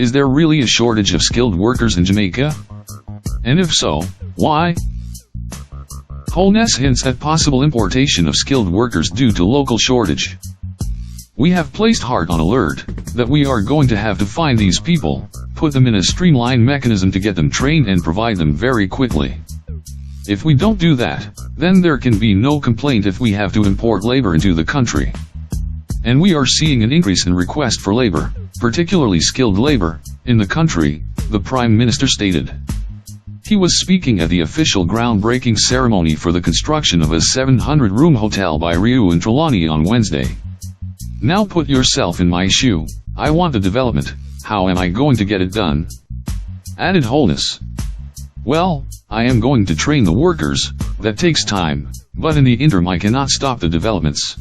Is there really a shortage of skilled workers in Jamaica? And if so, why? Holness hints at possible importation of skilled workers due to local shortage. We have placed heart on alert that we are going to have to find these people, put them in a streamlined mechanism to get them trained and provide them very quickly. If we don't do that, then there can be no complaint if we have to import labor into the country. And we are seeing an increase in request for labor, particularly skilled labor, in the country, the Prime Minister stated. He was speaking at the official groundbreaking ceremony for the construction of a 700-room hotel by Riu in Trelawney on Wednesday. Now put yourself in my shoe. I want a development. How am I going to get it done? Added Holness. Well, I am going to train the workers. That takes time, but in the interim I cannot stop the developments.